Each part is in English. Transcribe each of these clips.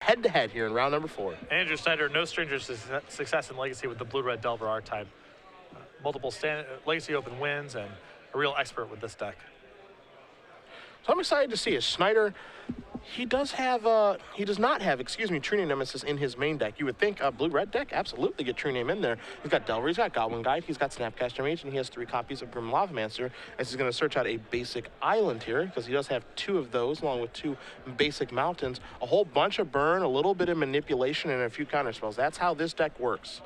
head-to-head here in round number 4. Andrew Schneider, no stranger to success in Legacy with the Blue-Red Delver archetype. Multiple Legacy Open wins and a real expert with this deck. So I'm excited to see it. Schneider, he does not have, True Name Nemesis in his main deck. You would think a blue-red deck, absolutely get True Name in there. He's got Delver, he's got Goblin Guide, he's got Snapcaster Mage, and he has 3 copies of Grim Lavamancer, as he's going to search out a basic island here, because he does have 2 of those, along with 2 basic mountains, a whole bunch of burn, a little bit of manipulation, and a few counterspells. That's how this deck works.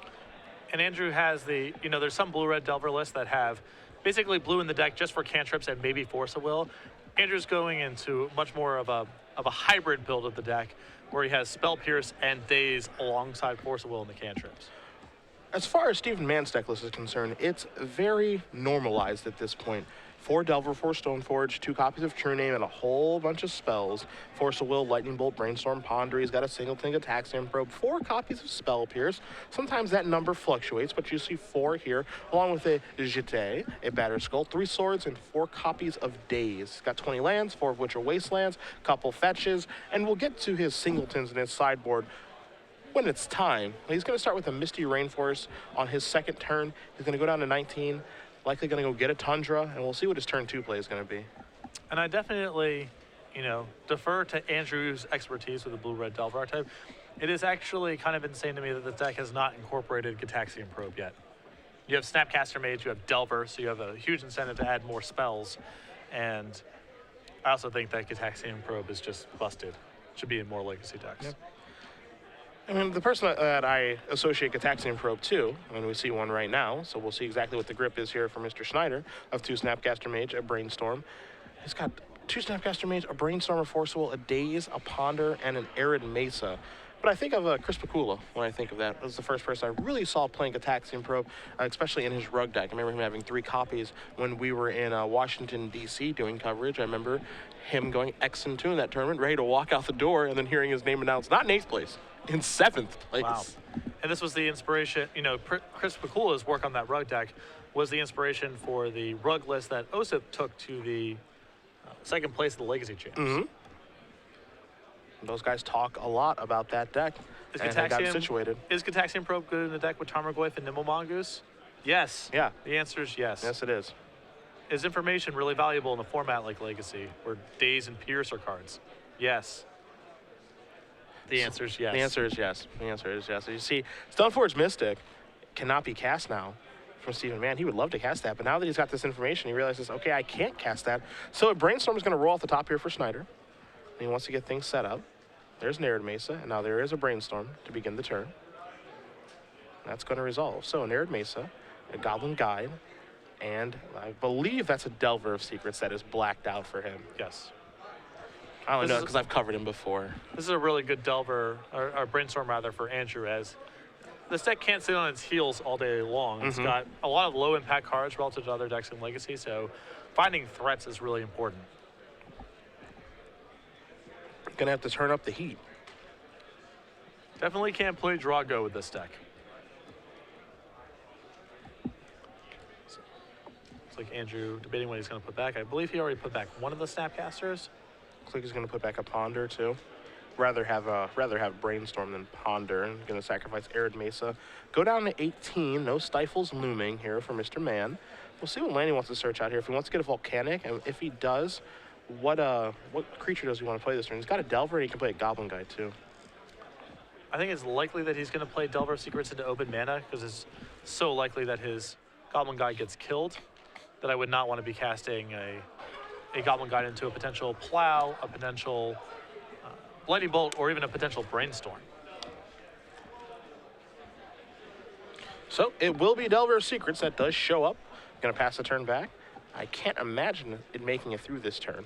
And Andrew has there's some blue-red Delver lists that have basically blue in the deck just for cantrips and maybe Force of Will. Andrew's going into much more of a hybrid build of the deck where he has Spell Pierce and Daze alongside Force of Will in the cantrips. As far as Stephen Mann's deck list is concerned, it's very normalized at this point. 4 Delver, 4 Stoneforge, 2 copies of True Name, and a whole bunch of spells. Force of Will, Lightning Bolt, Brainstorm, Ponder. He's got a Singleton, Gataxian Probe, 4 copies of Spell Pierce. Sometimes that number fluctuates, but you see 4 here, along with a Jeté, a Battered Skull, 3 Swords, and 4 copies of Daze. He's got 20 lands, 4 of which are Wastelands, couple fetches, and we'll get to his Singletons and his sideboard when it's time. He's going to start with a Misty Rainforest on his second turn. He's going to go down to 19. Likely going to go get a Tundra, and we'll see what his turn 2 play is going to be. And I definitely, defer to Andrew's expertise with the blue-red Delver archetype. It is actually kind of insane to me that the deck has not incorporated Gataxian Probe yet. You have Snapcaster Mage, you have Delver, so you have a huge incentive to add more spells. And I also think that Gataxian Probe is just busted. It should be in more Legacy decks. Yep. I mean, the person that I associate Gataxian Probe to, and we see one right now, so we'll see exactly what the grip is here for Mr. Schneider, of 2 Snapcaster Mage, a Brainstorm. He's got 2 Snapcaster Mage, a Brainstorm, a Force of Will, a Daze, a Ponder, and an Arid Mesa. But I think of Chris Pikula when I think of that. That was the first person I really saw playing Gataxian Probe, especially in his rug deck. I remember him having 3 copies when we were in Washington, D.C. doing coverage. I remember him going X-2 in that tournament, ready to walk out the door, and then hearing his name announced, not in 8th place, in 7th place. Wow. And this was the inspiration, Chris Pikula's work on that rug deck was the inspiration for the rug list that Osip took to the second place of the Legacy Champs. Mm-hmm. Those guys talk a lot about that deck and they got it situated. Is Gataxian Probe good in the deck with Tarmogoyf and Nimble Mongoose? Yes. Yeah. The answer is yes. Yes, it is. Is information really valuable in a format like Legacy, where Daze and Pierce are cards? Yes. The answer is yes. The answer is yes. The answer is yes. So you see, Stoneforge Mystic cannot be cast now from Stephen Mann. He would love to cast that, but now that he's got this information, he realizes, okay, I can't cast that. So a Brainstorm is going to roll off the top here for Schneider. And he wants to get things set up. There's an Arid Mesa, and now there is a Brainstorm to begin the turn. That's going to resolve. So an Arid Mesa, a Goblin Guide, and I believe that's a Delver of Secrets that is blacked out for him. Yes. I don't know because I've covered him before. This is a really good Delver, or Brainstorm rather, for Andrew, as this deck can't sit on its heels all day long. It's got a lot of low impact cards relative to other decks in Legacy, so finding threats is really important. Gonna have to turn up the heat. Definitely can't play Drago with this deck. It's like Andrew debating what he's going to put back. I believe he already put back one of the Snapcasters. Looks like he's going to put back a Ponder too. Rather have Brainstorm than Ponder. And going to sacrifice Arid Mesa. Go down to 18. No Stifles looming here for Mr. Mann. We'll see what land he wants to search out here. If he wants to get a Volcanic, and if he does, what creature does he want to play this turn? He's got a Delver, and he can play a Goblin Guide too. I think it's likely that he's going to play Delver of Secrets into open mana, because it's so likely that his Goblin Guide gets killed that I would not want to be casting a Goblin Guide into a potential Plow, a potential Lightning Bolt, or even a potential Brainstorm. So it will be Delver of Secrets that does show up. Going to pass the turn back. I can't imagine it making it through this turn.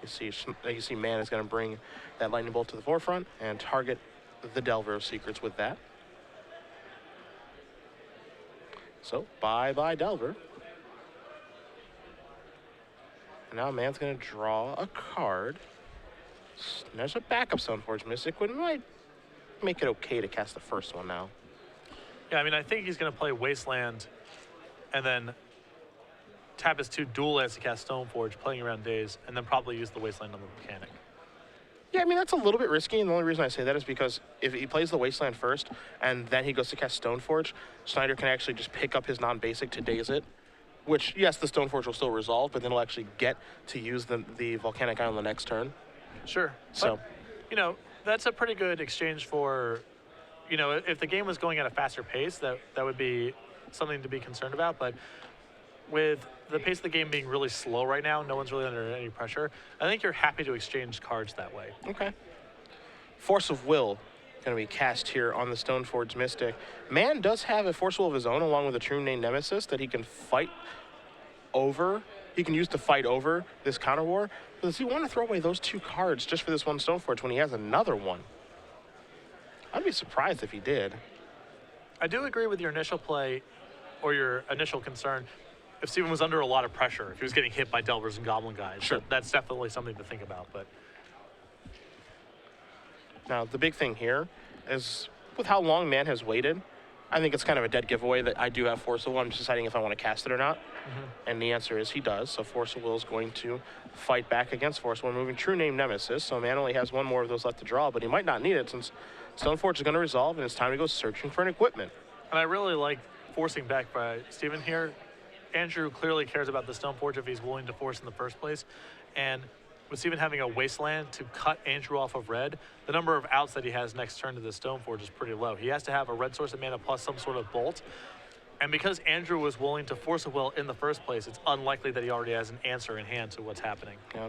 You see Mann is going to bring that Lightning Bolt to the forefront and target the Delver of Secrets with that. So, bye-bye Delver. And now Mann's going to draw a card. There's a backup Stoneforge Mystic, which might make it okay to cast the first one now. Yeah, I mean, I think he's going to play Wasteland and then tap his 2 dual lands to cast Stoneforge, playing around Daze, and then probably use the Wasteland on the mechanic. Yeah, I mean, that's a little bit risky, and the only reason I say that is because if he plays the Wasteland first, and then he goes to cast Stoneforge, Schneider can actually just pick up his non-basic to daze it, which, yes, the Stoneforge will still resolve, but then he'll actually get to use the Volcanic Island the next turn. Sure. So, but, you know, that's a pretty good exchange for, you know, if the game was going at a faster pace, that would be something to be concerned about. But with the pace of the game being really slow right now, no one's really under any pressure. I think you're happy to exchange cards that way. okay. Force of Will going to be cast here on the Stoneforge Mystic. Mann does have a Force of Will of his own, along with a True Name Nemesis that he can fight over. He can use to fight over this counter war. But does he want to throw away those 2 cards just for this one Stoneforge when he has another one? I'd be surprised if he did. I do agree with your initial play or your initial concern. If Steven was under a lot of pressure, if he was getting hit by Delvers and Goblin guys, Sure. that's definitely something to think about. But Now, the big thing here is with how long Mann has waited, I think it's kind of a dead giveaway that I do have Force of Will. I'm just deciding if I want to cast it or not. And the answer is he does. So Force of Will is going to fight back against Force of Will, moving True Name Nemesis. So Mann only has 1 more of those left to draw, but he might not need it since Stoneforge is going to resolve and it's time to go searching for an equipment. and I really like forcing back by Steven here. Andrew clearly cares about the Stoneforge if he's willing to force in the first place. And with Steven having a Wasteland to cut Andrew off of red, the number of outs that he has next turn to the Stoneforge is pretty low. He has to have a red source of mana plus some sort of bolt. And because Andrew was willing to Force of Will in the first place, it's unlikely that he already has an answer in hand to what's happening. Yeah.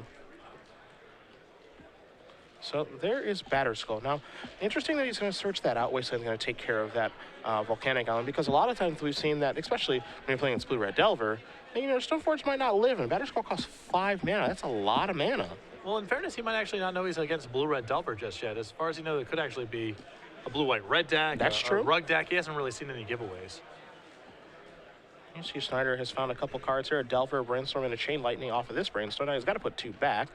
So there is Batterskull. Now, interesting that he's going to search that out. Wasteland's going to take care of that Volcanic Island, because a lot of times we've seen that, especially when you're playing against Blue-Red Delver, and, you know, Stoneforge might not live, and Batterskull costs 5 mana. That's a lot of mana. Well, in fairness, he might actually not know he's against Blue-Red Delver just yet. As far as he knows, it could actually be a Blue-White-Red deck, That's true. a Rug deck. He hasn't really seen any giveaways. You see Schneider has found a couple cards here, a Delver, a Brainstorm, and a Chain Lightning off of this Brainstorm. Now he's got to put 2 back.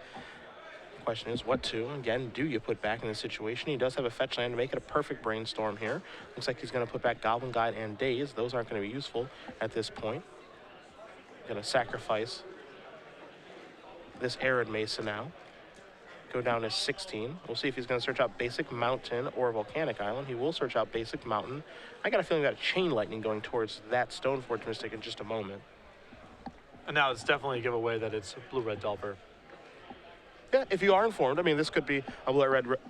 The question is, what 2? Again, do you put back in this situation? He does have a fetch land to make it a perfect Brainstorm here. Looks like he's going to put back Goblin Guide and Daze. Those aren't going to be useful at this point. Going to sacrifice this Arid Mesa now. Go down to 16. We'll see if he's going to search out Basic Mountain or Volcanic Island. He will search out Basic Mountain. I got a feeling that a Chain Lightning going towards that Stoneforge Mystic in just a moment. And now it's definitely a giveaway that it's Blue-Red Delver. Yeah, if you are informed. I mean, this could be a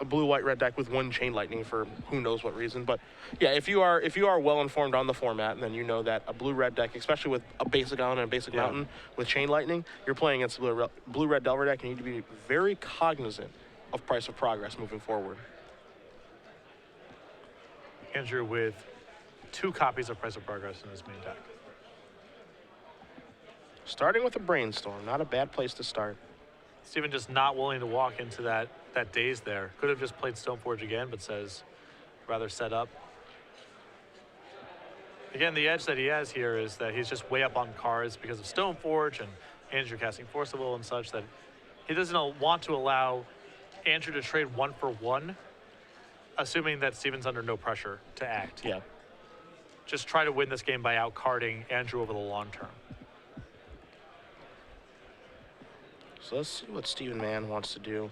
blue-white-red deck with 1 Chain Lightning for who knows what reason. But yeah, if you are well informed on the format, then you know that a blue-red deck, especially with a Basic Island and a Basic Mountain with Chain Lightning, you're playing against a blue-red Delver deck. You need to be very cognizant of Price of Progress moving forward. Andrew with 2 copies of Price of Progress in his main deck. Starting with a Brainstorm, not a bad place to start. Steven just not willing to walk into that daze there. Could have just played Stoneforge again, but says rather set up. Again, the edge that he has here is that he's just way up on cards because of Stoneforge and Andrew casting Force of Will and such, that he doesn't want to allow Andrew to trade 1 for 1, assuming that Steven's under no pressure to act. Yeah. Just try to win this game by out-carding Andrew over the long term. So let's see what Steven Mann wants to do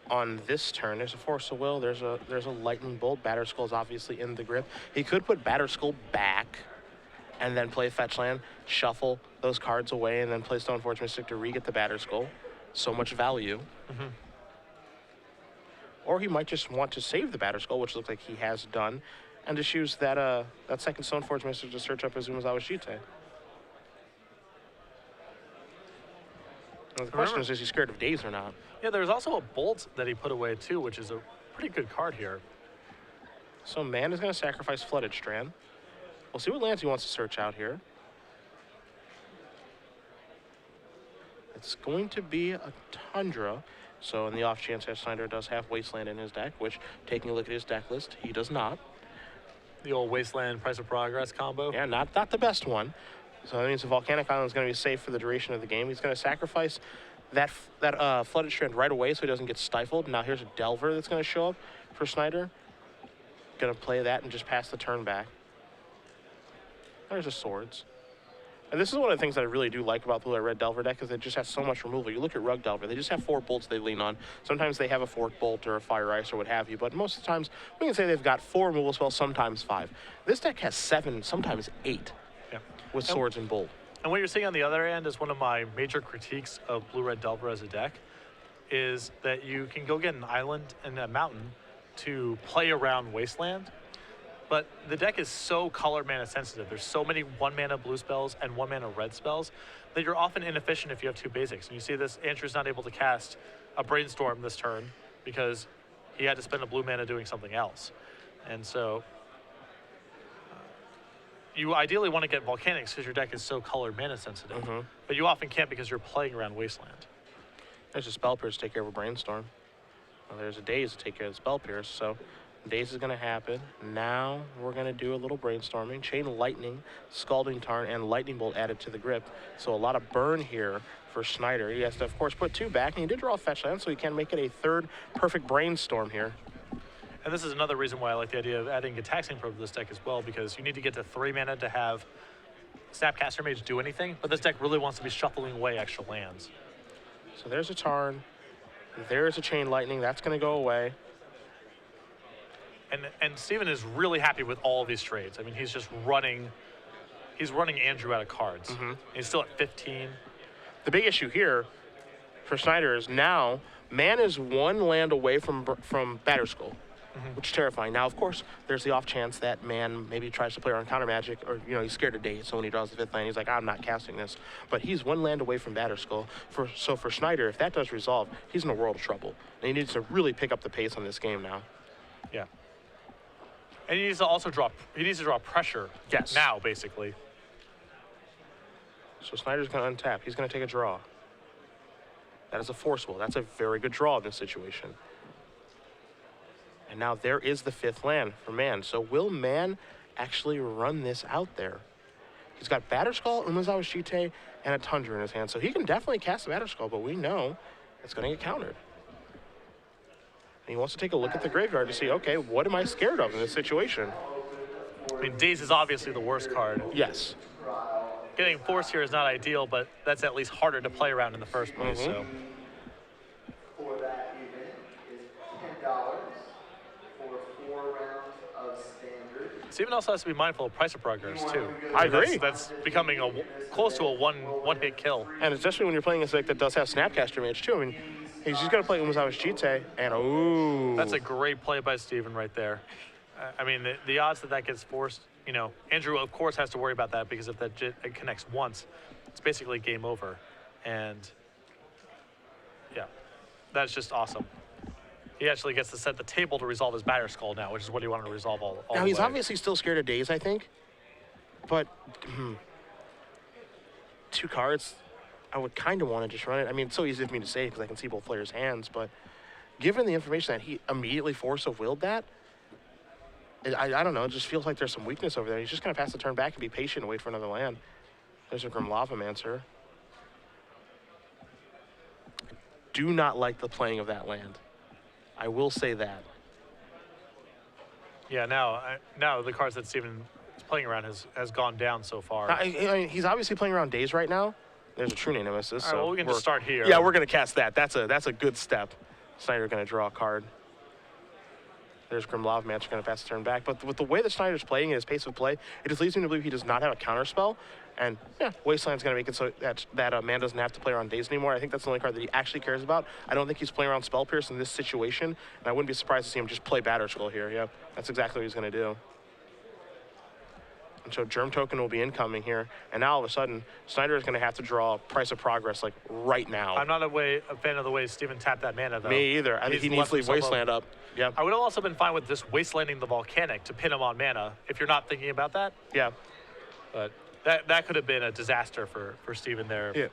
on this turn. There's a Force of Will. There's a Lightning Bolt. Batterskull is obviously in the grip. He could put Batterskull back and then play Fetch Land, shuffle those cards away, and then play Stoneforge Mystic to re-get the Batterskull. So much value. Or he might just want to save the Batterskull, which looks like he has done, and just use that second Stoneforge Mystic to search up Azumazawa Shite. The question is he scared of Daze or not? Yeah, there's also a Bolt that he put away too, which is a pretty good card here. So Mann is going to sacrifice Flooded Strand. We'll see what lands he wants to search out here. It's going to be a Tundra. So in the off chance that Schneider does have Wasteland in his deck, which, taking a look at his deck list, he does not. The old Wasteland Price of Progress combo. Yeah, not the best one. So that means the Volcanic Island is going to be safe for the duration of the game. He's going to sacrifice that Flooded Strand right away so he doesn't get stifled. Now here's a Delver that's going to show up for Schneider. Going to play that and just pass the turn back. There's a Swords. And this is one of the things that I really do like about the Blue Red Delver deck is it just has so much removal. You look at Rug Delver, they just have 4 bolts they lean on. Sometimes they have a 4th bolt or a Fire Ice or what have you, but most of the times we can say they've got 4 removal spells, sometimes 5. This deck has 7, sometimes 8 with Swords and Bolt. And what you're seeing on the other end is one of my major critiques of Blue Red Delver as a deck is that you can go get an island and a mountain to play around Wasteland. But the deck is so color mana sensitive. There's so many 1-mana blue spells and 1-mana red spells that you're often inefficient if you have 2 basics. And you see this, Andrew's not able to cast a Brainstorm this turn because he had to spend a blue mana doing something else. And so you ideally want to get Volcanics because your deck is so color mana sensitive. But you often can't because you're playing around Wasteland. There's a Spell Pierce to take care of a Brainstorm. Well, there's a Daze to take care of the Spell Pierce, so Daze is going to happen. Now we're going to do a little brainstorming. Chain Lightning, Scalding Tarn, and Lightning Bolt added to the grip. So a lot of burn here for Schneider. He has to, of course, put 2 back, and he did draw a fetch land, so he can make it a 3rd perfect Brainstorm here. And this is another reason why I like the idea of adding Gitaxian Probe to this deck as well, because you need to get to 3 mana to have Snapcaster Mage do anything, but this deck really wants to be shuffling away extra lands. So there's a Tarn. There's a Chain Lightning. That's going to go away. And Steven is really happy with all of these trades. I mean, he's just running Andrew out of cards. He's still at 15. The big issue here for Schneider is now Mann is 1 land away from Batterskull, which is terrifying. Now, of course, there's the off chance that Mann maybe tries to play around Counter Magic, or he's scared of Daze, so when he draws the 5th land, he's like, I'm not casting this. But he's 1 land away from Batterskull. So for Schneider, if that does resolve, he's in a world of trouble. And he needs to really pick up the pace on this game now. Yeah. And he needs to also draw pressure now, basically. So Snyder's going to untap. He's going to take a draw. That is a Force Will. That's a very good draw in this situation. And now there is the 5th land for Mann. So will Mann actually run this out there? He's got Batterskull, Umezawa Shite, and a Tundra in his hand. So he can definitely cast a Batterskull, but we know it's going to get countered. And he wants to take a look at the graveyard to see, okay, what am I scared of in this situation? I mean, Daze is obviously the worst card. Yes. Getting Force here is not ideal, but that's at least harder to play around in the first place. So. For that event is $10 for 4 rounds of standard. Steven also has to be mindful of Price of Progress, too. I agree. That's becoming close to a one-hit kill. And especially when you're playing a deck that does have Snapcaster Mage, too. I mean, he's just going to play Umezawa Shite, and ooh. That's a great play by Steven right there. I mean, the odds that gets forced, Andrew, of course, has to worry about that because if that it connects once, it's basically game over. And, yeah, that's just awesome. He actually gets to set the table to resolve his Batterskull now, which is what he wanted to resolve all now, the he's way. obviously still scared of Daze, I think. But 2 cards, I would kind of want to just run it. I mean, it's so easy for me to say because I can see both players' hands, but given the information that he immediately Force of Willed that, I don't know, it just feels like there's some weakness over there. He's just going to pass the turn back and be patient and wait for another land. There's a Grim Lavamancer. Do not like the playing of that land. I will say that. Yeah, now the cards that Steven is playing around has gone down so far. I mean, he's obviously playing around Daze right now. There's a True Nemesis. All right, well, we can just start here. Yeah, we're going to cast that. That's a good step. Snyder going to draw a card. There's Grim Lavamancer going to pass the turn back. But with the way that Snyder's playing and his pace of play, it just leads me to believe he does not have a counter spell. And yeah, Wasteland's going to make it so that Mann doesn't have to play around Daze anymore. I think that's the only card that he actually cares about. I don't think he's playing around Spell Pierce in this situation. And I wouldn't be surprised to see him just play Batterskull here. Yeah, that's exactly what he's going to do. And so Germ Token will be incoming here. And now all of a sudden, Snyder is going to have to draw Price of Progress like right now. I'm not a fan of the way Steven tapped that mana, though. Me either. I think he needs to leave Wasteland up. Yeah. I would have also been fine with just Wastelanding the Volcanic to pin him on mana, if you're not thinking about that. Yeah. But that could have been a disaster for Steven there. Yeah.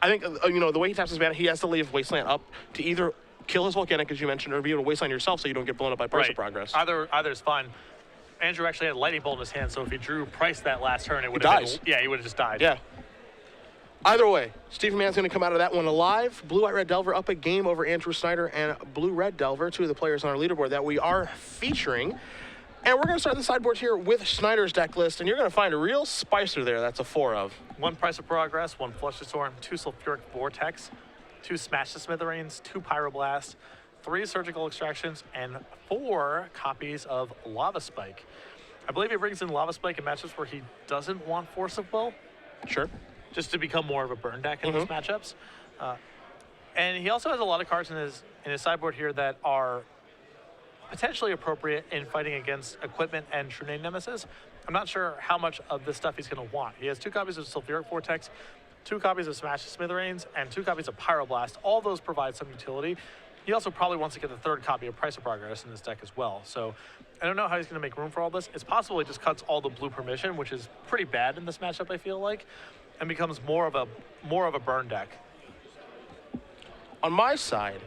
I think, the way he taps his mana, he has to leave Wasteland up to either kill his Volcanic, as you mentioned, or be able to Wasteland yourself so you don't get blown up by Price of Progress. Either is fine. Andrew actually had Lightning Bolt in his hand, so if he drew Price that last turn, it would have been... Yeah, he would have just died. Yeah. Either way, Steven Mann's going to come out of that one alive. Blue-White-Red Delver up a game over Andrew Schneider and Blue-Red Delver, 2 of the players on our leaderboard that we are featuring. And we're going to start the sideboard here with Schneider's deck list, and you're going to find a real spicer there. That's a 4 of. 1 Price of Progress, 1 Flush the Storm, 2 Sulfuric Vortex, 2 Smash the Smithereens, 2 Pyroblast, 3 Surgical Extractions, and 4 copies of Lava Spike. I believe he brings in Lava Spike in matchups where he doesn't want Force of Will, Sure. just to become more of a burn deck in those matchups. And he also has a lot of cards in his sideboard here that are potentially appropriate in fighting against Equipment and True Name Nemesis. I'm not sure how much of this stuff he's going to want. He has 2 copies of Sulfuric Vortex, 2 copies of Smash the Smithereens, and 2 copies of Pyroblast. All those provide some utility. He also probably wants to get the 3rd copy of Price of Progress in this deck as well. So I don't know how he's going to make room for all this. It's possible he just cuts all the blue permission, which is pretty bad in this matchup, I feel like, and becomes more of a burn deck. On my side,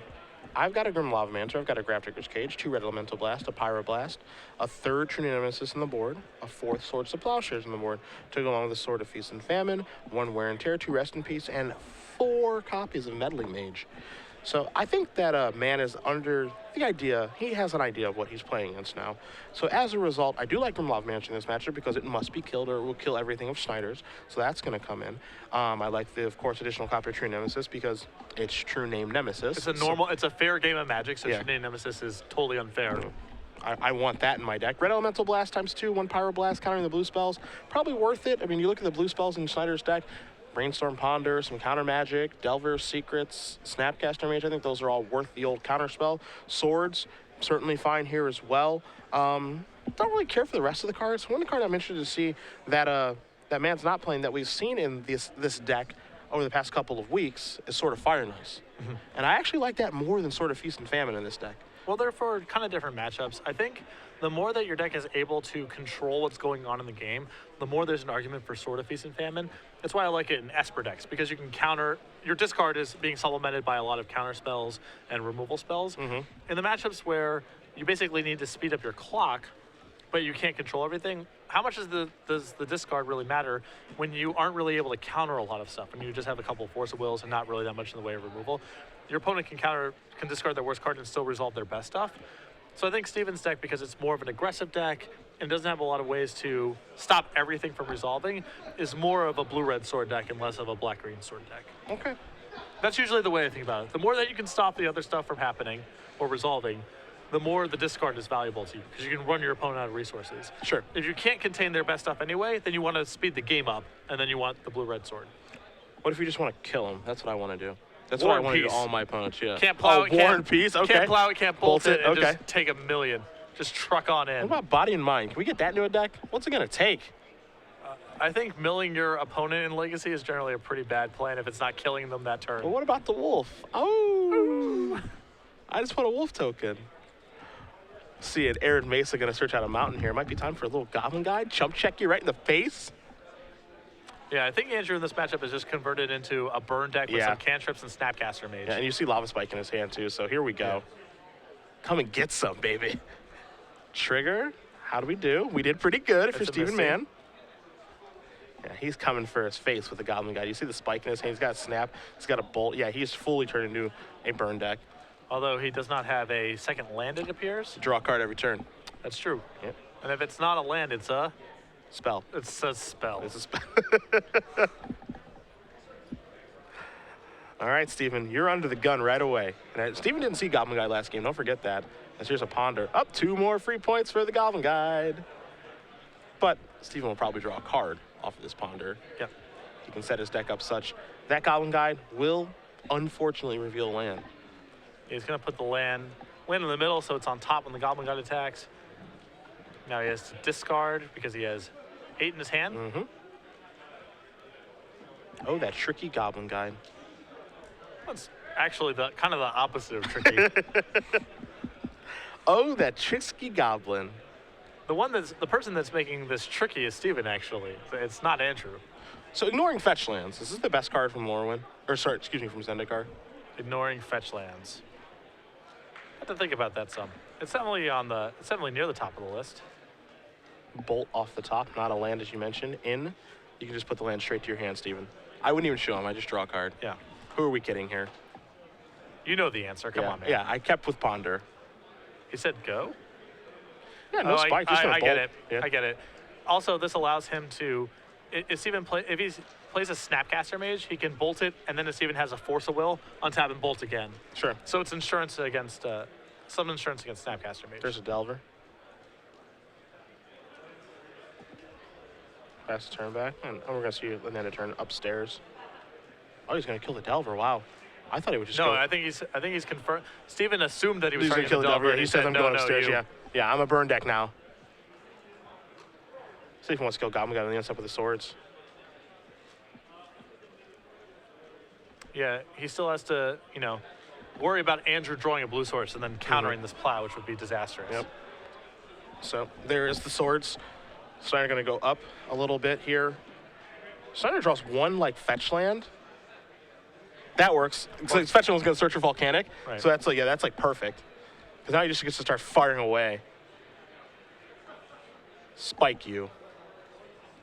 I've got a Grim Lavamancer, I've got a Grafdigger's Cage, 2 Red Elemental Blast, a Pyroblast, a 3rd True Nemesis on the board, a 4th Swords to Plowshares on the board, to go along with the Sword of Feast and Famine, 1 Wear and Tear, 2 Rest in Peace, and 4 copies of Meddling Mage. So I think that Mann is under the idea, he has an idea of what he's playing against now. So as a result, I do like Grim Lavamancer in this matchup because it must be killed or it will kill everything of Schneider's. So that's going to come in. I like the, of course, additional copy of True Nemesis because it's True Name Nemesis. It's a normal, it's a fair game of Magic, so Yeah. True Name Nemesis is totally unfair. I want that in my deck. Red Elemental Blast ×2, 1 Pyroblast, countering the blue spells. Probably worth it. I mean, you look at the blue spells in Schneider's deck, Brainstorm Ponder, some counter magic, Delver's Secrets, Snapcaster Mage. I think those are all worth the old counter spell. Swords, certainly fine here as well. Don't really care for the rest of the cards. One card I'm interested to see that that Mann's not playing that we've seen in this deck over the past couple of weeks is Sword of Fire and Ice. And I actually like that more than Sword of Feast and Famine in this deck. Well, they're for kind of different matchups. I think the more that your deck is able to control what's going on in the game, the more there's an argument for Sword of Feast and Famine. That's why I like it in Esper decks, because you can counter, your discard is being supplemented by a lot of counter spells and removal spells. In the matchups where you basically need to speed up your clock, but you can't control everything, how much does the discard really matter when you aren't really able to counter a lot of stuff and you just have a couple of Force of Wills and not really that much in the way of removal? Your opponent can discard their worst card and still resolve their best stuff. So I think Steven's deck, because it's more of an aggressive deck and doesn't have a lot of ways to stop everything from resolving, is more of a blue-red sword deck and less of a black-green sword deck. Okay. That's usually the way I think about it. The more that you can stop the other stuff from happening or resolving, the more the discard is valuable to you, because you can run your opponent out of resources. Sure. If you can't contain their best stuff anyway, then you want to speed the game up, and then you want the blue-red sword. What if you just want to kill him? That's what I want to do. That's War what I and want to do Peace. to all my opponents, yeah. Can't plow it, War can't, and Peace, okay. Can't plow it, can't bolt it, and okay. just take a million. Just truck on in. What about Body and Mind? Can we get that into a deck? What's it going to take? I think milling your opponent in Legacy is generally a pretty bad plan if it's not killing them that turn. Well, what about the wolf? Oh! I just put a wolf token. See an Arid Mesa going to search out a mountain here. It might be time for a little Goblin Guide. Chump check you right in the face. Yeah, I think Andrew in this matchup is just converted into a burn deck with some cantrips and Snapcaster Mage. Yeah, and you see Lava Spike in his hand too, so here we go. Yeah. Come and get some, baby. Trigger, how do we do? We did pretty good if you're Steven Mann. Yeah, he's coming for his face with the Goblin Guide. You see the spike in his hand, he's got a snap, he's got a bolt. Yeah, he's fully turned into a burn deck. Although he does not have a second land, it appears. Draw a card every turn. That's true. Yep. And if it's not a land, it's a... spell. It's a spell. It's a spell. All right, Steven, you're under the gun right away. And Steven didn't see Goblin Guide last game. Don't forget that. As here's a Ponder. Up 2 more free points for the Goblin Guide. But Steven will probably draw a card off of this Ponder. Yep. He can set his deck up such that Goblin Guide will unfortunately reveal land. He's going to put the land in the middle so it's on top when the Goblin Guide attacks. Now he has to discard because he has 8 in his hand. Mm-hmm. Oh, that tricky Goblin Guide. That's actually the kind of the opposite of tricky. Oh, that tricky Goblin. The person that's making this tricky is Steven, actually. It's not Andrew. So ignoring fetch lands, is this the best card from Lorwyn? Or sorry, excuse me, from Zendikar? Ignoring fetch lands. I have to think about that some. It's definitely near the top of the list. Bolt off the top, not a land as you mentioned. In, you can just put the land straight to your hand, Steven. I wouldn't even show him, I just draw a card. Yeah. Who are we kidding here? You know the answer, come on, man. Yeah, I kept with Ponder. He said go? Yeah, no spike. Just I get it. Yeah. I get it. Also, this allows him to, if Steven if he plays a Snapcaster Mage, he can bolt it, and then if Steven has a Force of Will, untap and bolt again. Sure. So it's insurance against, some insurance against Snapcaster Mage. There's a Delver. Pass the turn back, and we're going to see Ananda turn upstairs. Oh, he's going to kill the Delver. Wow. I thought he would just go. No, I think he's confirmed. Steven assumed that he was He's going targeting to kill the Delver. He says, said, I'm no, going no, upstairs. you. Yeah. Yeah, I'm a burn deck now. See if he wants to kill Goblin God on the inside with the swords. Yeah, he still has to, worry about Andrew drawing a blue source and then countering this plow, which would be disastrous. Yep. So there is the swords. Schneider going to go up a little bit here. Schneider draws one fetch land. That works. So his fetch land was going to search for Volcanic. Right. So that's that's perfect. Because now he just gets to start firing away. Spike you.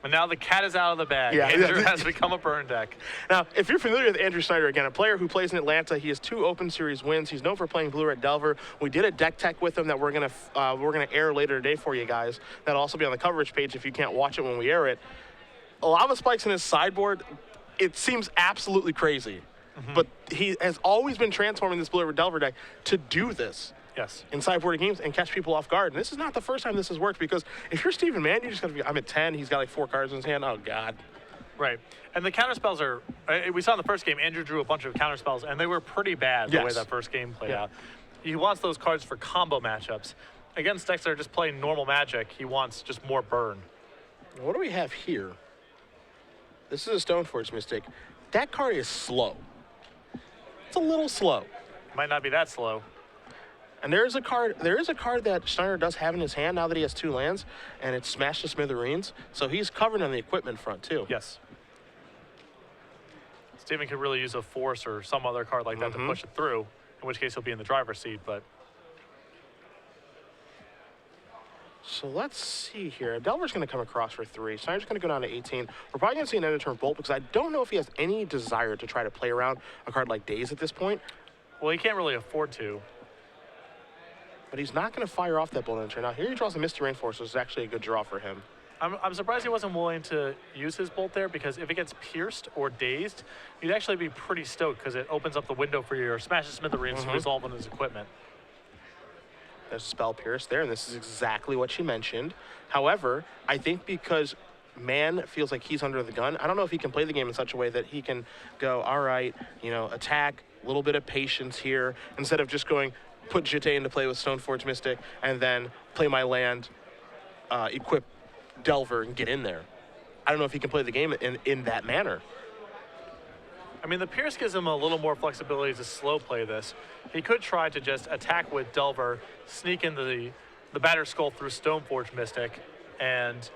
And now the cat is out of the bag. Yeah. Andrew has become a burn deck. Now, if you're familiar with Andrew Schneider, again, a player who plays in Atlanta, he has 2 Open Series wins. He's known for playing Blue-Red Delver. We did a deck tech with him that we're gonna air later today for you guys. That'll also be on the coverage page if you can't watch it when we air it. A lot of the spikes in his sideboard, it seems absolutely crazy. But he has always been transforming this Blue-Red Delver deck to do this. Yes. In sideboard games and catch people off guard. And this is not the first time this has worked, because if you're Steven Mann, you just gotta be, I'm at 10, he's got 4 cards in his hand. Oh, God. Right. And the counter spells are, we saw in the first game, Andrew drew a bunch of counter spells, and they were pretty bad the way that first game played out. He wants those cards for combo matchups. Against decks that are just playing normal Magic, he wants just more burn. What do we have here? This is a Stoneforge Mystic. That card is slow. It's a little slow. Might not be that slow. And there is a card that Schneider does have in his hand now that he has 2 lands, and it's Smash to Smithereens. So he's covered on the equipment front too. Yes. Steven could really use a Force or some other card like that to push it through, in which case he'll be in the driver's seat, but... So let's see here. Delver's going to come across for 3. Schneider's going to go down to 18. We're probably going to see an end of turn Bolt, because I don't know if he has any desire to try to play around a card like Daze at this point. Well, he can't really afford to. But he's not going to fire off that Bolt end of turn. Now here he draws a Misty Rainforest, which is actually a good draw for him. I'm surprised he wasn't willing to use his Bolt there, because if it gets pierced or dazed, you'd actually be pretty stoked, because it opens up the window for your Smash to Smithereens to resolve on his equipment. There's a Spell Pierce there, and this is exactly what she mentioned. However, I think because Mann feels like he's under the gun, I don't know if he can play the game in such a way that he can go, all right, attack, a little bit of patience here, instead of just going, put Jete into play with Stoneforge Mystic, and then play my land, equip Delver, and get in there. I don't know if he can play the game in that manner. I mean, the Pierce gives him a little more flexibility to slow play this. He could try to just attack with Delver, sneak into the Battered Skull through Stoneforge Mystic, and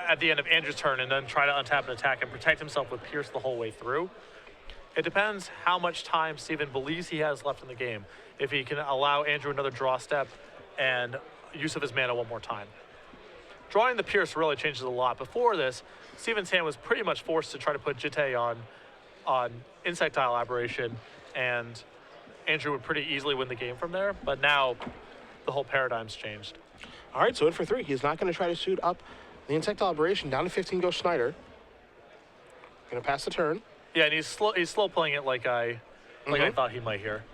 at the end of Andrew's turn, and then try to untap and attack and protect himself with Pierce the whole way through. It depends how much time Steven believes he has left in the game. If he can allow Andrew another draw step and use of his mana one more time. Drawing the Pierce really changes a lot. Before this, Steven's hand was pretty much forced to try to put Jete on Insectile Aberration, and Andrew would pretty easily win the game from there. But now, the whole paradigm's changed. All right, so in for 3. He's not going to try to shoot up the Insectile Aberration. Down to 15 goes Schneider. Going to pass the turn. Yeah, and he's slow playing it like I thought he might here.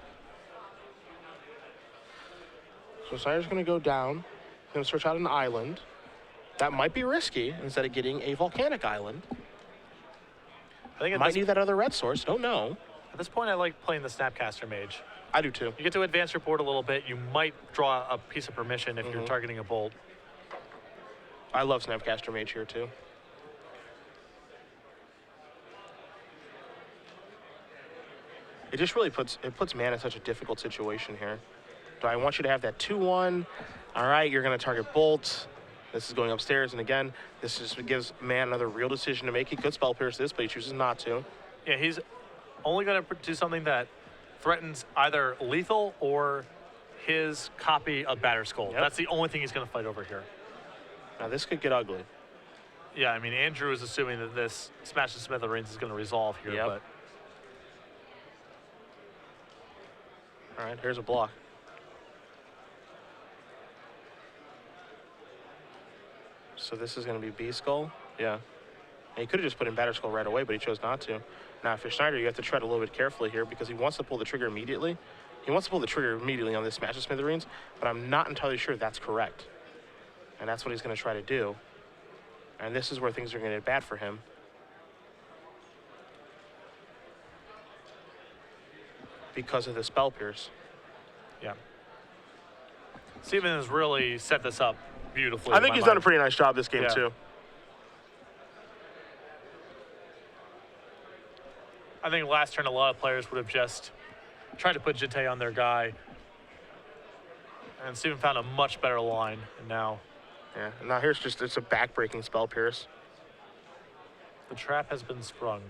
So Schneider's going to go down. He's going to search out an island. That might be risky instead of getting a Volcanic Island. I think Might need that other red source. Don't know. At this point, I like playing the Snapcaster Mage. I do too. You get to advance your board a little bit. You might draw a piece of permission if you're targeting a Bolt. I love Snapcaster Mage here too. It just really puts Mann in such a difficult situation here. Do I want you to have that 2-1? All right, you're going to target Bolt. This is going upstairs, and again, this just gives Mann another real decision to make. He could Spell Pierce this, but he chooses not to. Yeah, he's only going to do something that threatens either lethal or his copy of Battered Skull. Yep. That's the only thing he's going to fight over here. Now, this could get ugly. Yeah, I mean, Andrew is assuming that this Smash to Smithereens is going to resolve here, but... All right, here's a block. So this is going to be B-Skull. Yeah. And he could have just put in Batter Skull right away, but he chose not to. Now, for Schneider, you have to tread a little bit carefully here because he wants to pull the trigger immediately. He wants to pull the trigger immediately on this Smash of Smithereens, but I'm not entirely sure that's correct. And that's what he's going to try to do. And this is where things are going to get bad for him. Because of the Spell Pierce. Yeah. Steven has really set this up beautifully. I think he's done a pretty nice job this game, too. I think last turn a lot of players would have just tried to put Jite on their guy. And Steven found a much better line, and now... Yeah, and now here's just, it's a back-breaking Spell Pierce. The trap has been sprung.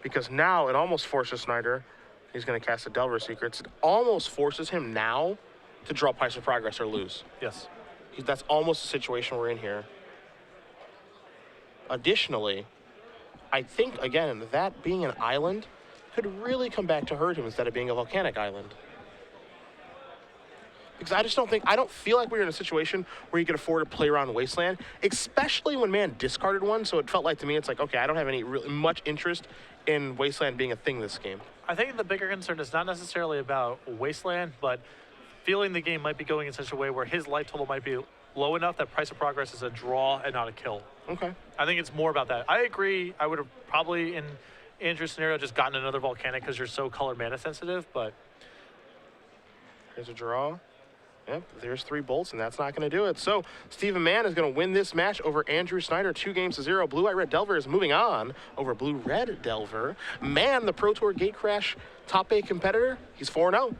Because now it almost forces Schneider, he's going to cast the Delver Secrets, it almost forces him now to draw Price of Progress or lose. Yes. That's almost the situation we're in here. Additionally, I think, again, that being an island could really come back to hurt him instead of being a volcanic island. Because I don't feel like we're in a situation where you can afford to play around Wasteland, especially when Mann discarded one. So it felt like to me, it's like, okay, I don't have any really much interest in Wasteland being a thing this game. I think the bigger concern is not necessarily about Wasteland, but feeling the game might be going in such a way where his life total might be low enough that Price of Progress is a draw and not a kill. Okay. I think it's more about that. I agree. I would have probably, in Andrew's scenario, just gotten another Volcanic because you're so color mana sensitive, but... Here's a draw. Yep, there's 3 bolts, and that's not going to do it. So Steven Mann is going to win this match over Andrew Schneider, 2-0. Blue-White-Red Delver is moving on over Blue-Red Delver. Mann, the Pro Tour Gatecrash top 8 competitor, he's 4-0.